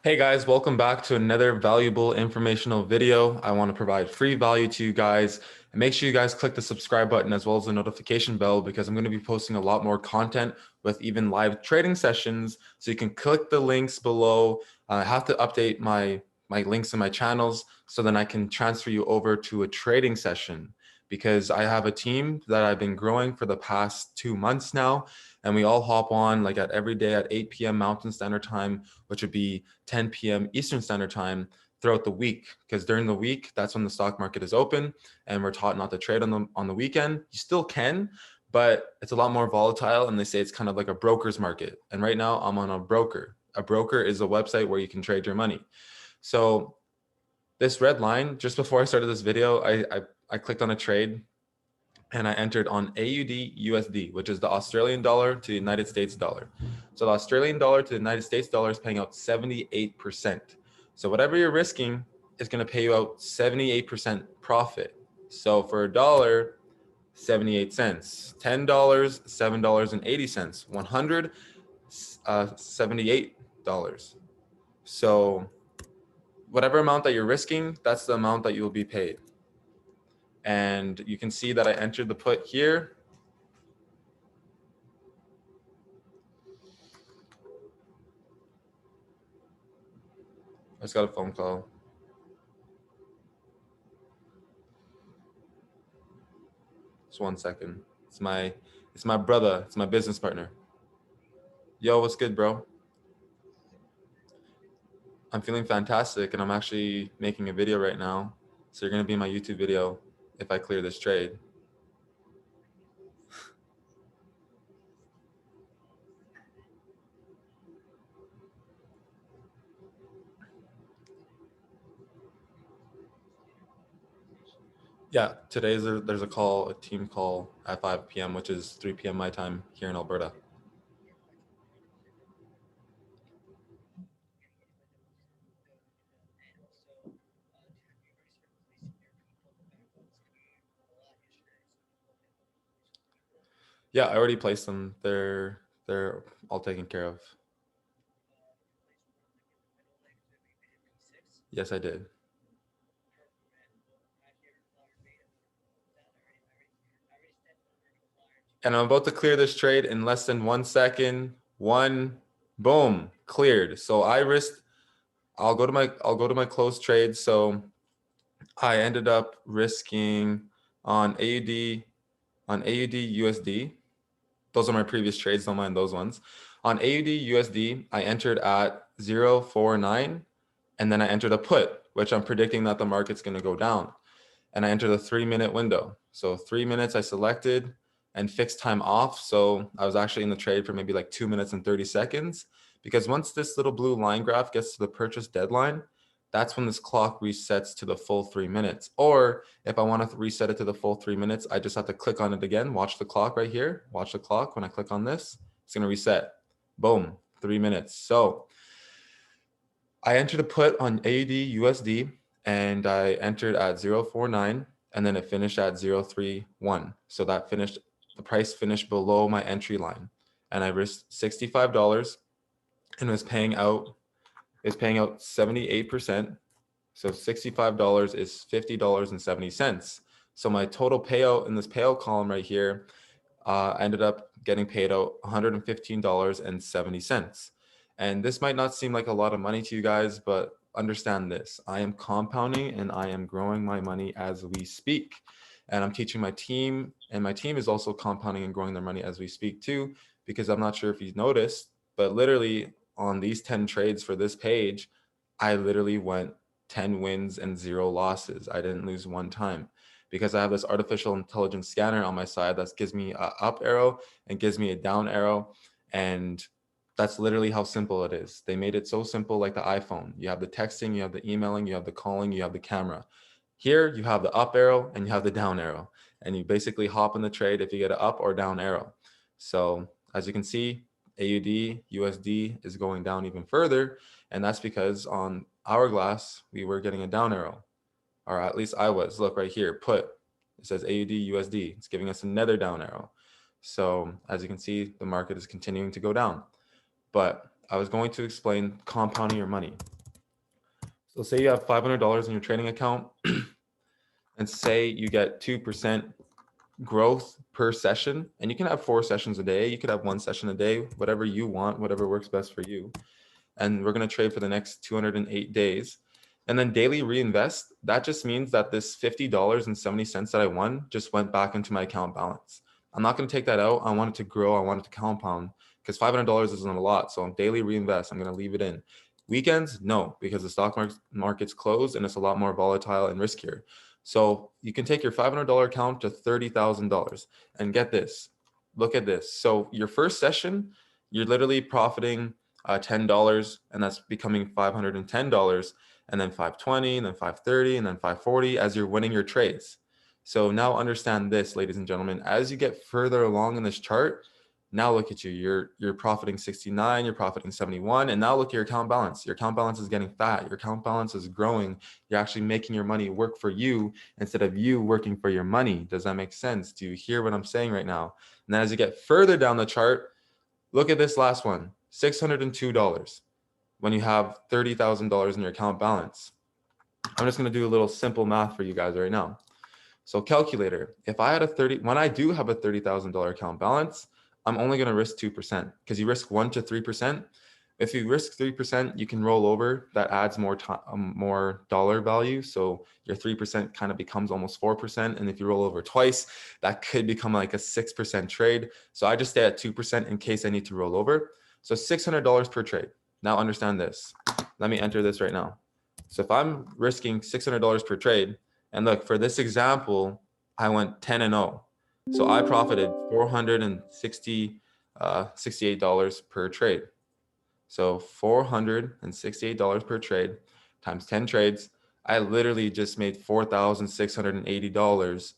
Hey guys, welcome back to another valuable informational video. I want to provide free value to you guys. And make sure you guys click the subscribe button as well as the notification bell because I'm going to be posting a lot more content with even live trading sessions. So you can click the links below. I have to update my links in my channels so then I can transfer you over to a trading session because I have a team that I've been growing for the past 2 months now. And we all hop on like at every day at 8 p.m. Mountain Standard Time, which would be 10 p.m. Eastern Standard Time throughout the week. Because during the week, that's when the stock market is open and we're taught not to trade on the weekend. You still can, but it's a lot more volatile. And they say it's kind of like a broker's market. And right now I'm on a broker. A broker is a website where you can trade your money. So this red line, just before I started this video, I clicked on a trade and I entered on AUD USD, which is the Australian dollar to the United States dollar. So the Australian dollar to the United States dollar is paying out 78%. So whatever you're risking is going to pay you out 78% profit. So for a dollar, 78 cents, $10, $7.80, 100, $78. So whatever amount that you're risking, that's the amount that you will be paid. And you can see that I entered the put here. I just got a phone call. Just 1 second. It's my brother. It's my business partner. Yo, what's good, bro? I'm feeling fantastic, and I'm actually making a video right now. So you're gonna be in my YouTube video if I clear this trade. Yeah, today there's a team call at 5 p.m., which is 3 p.m. my time here in Alberta. Yeah, I already placed them. They're all taken care of. Yes, I did. And I'm about to clear this trade in less than 1 second. Boom, cleared. So I risked. I'll go to my close trade. So I ended up risking on AUD USD. Those are my previous trades. Don't mind those ones. On AUD USD, I entered at 0.49, and then I entered a put, which I'm predicting that the market's going to go down. And I entered a 3-minute window. So 3 minutes I selected and fixed time off. So I was actually in the trade for maybe like 2 minutes and 30 seconds. Because once this little blue line graph gets to the purchase deadline, that's when this clock resets to the full 3 minutes. Or if I want to reset it to the full 3 minutes, I just have to click on it again. Watch the clock right here. Watch the clock. When I click on this, it's going to reset. Boom, 3 minutes. So I entered a put on AUD USD and I entered at 0.49 and then it finished at 0.31. So that finished, the price finished below my entry line and I risked $65 and was paying out 78%. So $65 is $50.70. So my total payout in this payout column right here, I ended up getting paid out $115.70. And this might not seem like a lot of money to you guys, but understand this. I am compounding and I am growing my money as we speak. And I'm teaching my team, and my team is also compounding and growing their money as we speak too, because I'm not sure if you've noticed, but literally on these 10 trades for this page, I literally went 10 wins and 0 losses. I didn't lose one time because I have this artificial intelligence scanner on my side that gives me an up arrow and gives me a down arrow. And that's literally how simple it is. They made it so simple, like the iPhone. You have the texting, you have the emailing, you have the calling, you have the camera. Here, you have the up arrow and you have the down arrow. And you basically hop in the trade if you get an up or down arrow. So as you can see, AUD, USD is going down even further. And that's because on Hourglass, we were getting a down arrow. Or at least I was. Look right here, put. It says AUD, USD. It's giving us another down arrow. So as you can see, the market is continuing to go down. But I was going to explain compounding your money. So say you have $500 in your trading account and say you get 2% growth per session, and you can have 4 sessions a day. You could have 1 session a day, whatever you want, whatever works best for you. And we're going to trade for the next 208 days. And then daily reinvest, that just means that this $50.70 that I won just went back into my account balance. I'm not going to take that out. I want it to grow. I want it to compound because $500 isn't a lot. So on daily reinvest, I'm going to leave it in. Weekends, no, because the stock market's closed and it's a lot more volatile and riskier. So you can take your $500 account to $30,000 and get this. Look at this. So your first session, you're literally profiting $10, and that's becoming $510, and then $520, and then $530, and then $540 as you're winning your trades. So now understand this, ladies and gentlemen, as you get further along in this chart, now look at you, you're profiting 69, you're profiting 71, and now look at your account balance. Your account balance is getting fat, your account balance is growing. You're actually making your money work for you instead of you working for your money. Does that make sense? Do you hear what I'm saying right now? And then as you get further down the chart, look at this last one, $602 when you have $30,000 in your account balance. I'm just going to do a little simple math for you guys right now. So calculator, if I had when I do have a $30,000 account balance, I'm only going to risk 2% because you risk 1 to 3%. If you risk 3%, you can roll over. That adds more dollar value. So your 3% kind of becomes almost 4%. And if you roll over twice, that could become like a 6% trade. So I just stay at 2% in case I need to roll over. So $600 per trade. Now understand this. Let me enter this right now. So if I'm risking $600 per trade, and look, for this example, I went 10-0. So I profited $468 per trade. So $468 per trade times 10 trades. I literally just made $4,680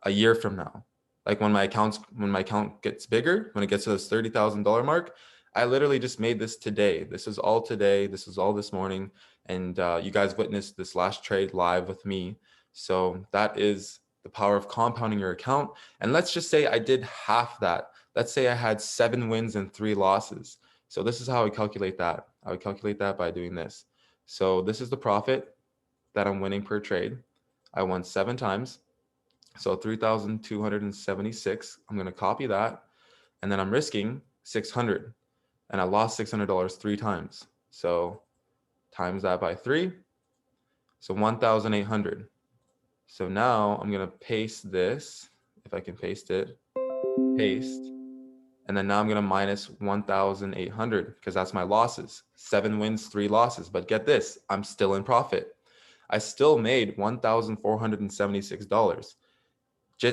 a year from now. Like when my account gets bigger, when it gets to this $30,000 mark, I literally just made this today. This is all today. This is all this morning. And you guys witnessed this last trade live with me. So that is the power of compounding your account. And let's just say I did half that. Let's say I had 7 wins and 3 losses. So this is how I calculate that. I would calculate that by doing this. So this is the profit that I'm winning per trade. I won 7 times. So 3,276. I'm going to copy that. And then I'm risking 600. And I lost $600 3 times. So times that by 3. So 1,800. So now I'm going to paste this. If I can paste it, paste. And then now I'm going to minus 1,800 because that's my losses. 7 wins, 3 losses. But get this, I'm still in profit. I still made $1,476,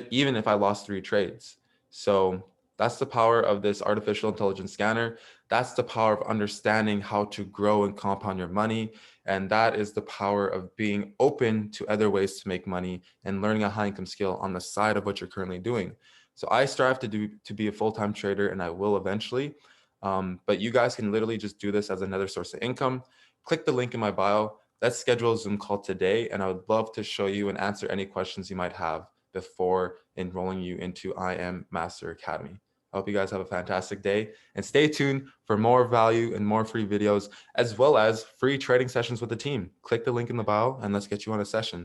even if I lost 3 trades. So that's the power of this artificial intelligence scanner. That's the power of understanding how to grow and compound your money. And that is the power of being open to other ways to make money and learning a high income skill on the side of what you're currently doing. So I strive to be a full-time trader, and I will eventually. But you guys can literally just do this as another source of income. Click the link in my bio. Let's schedule a Zoom call today, and I would love to show you and answer any questions you might have before enrolling you into I Am Master Academy. I hope you guys have a fantastic day, and stay tuned for more value and more free videos, as well as free trading sessions with the team. Click the link in the bio and let's get you on a session.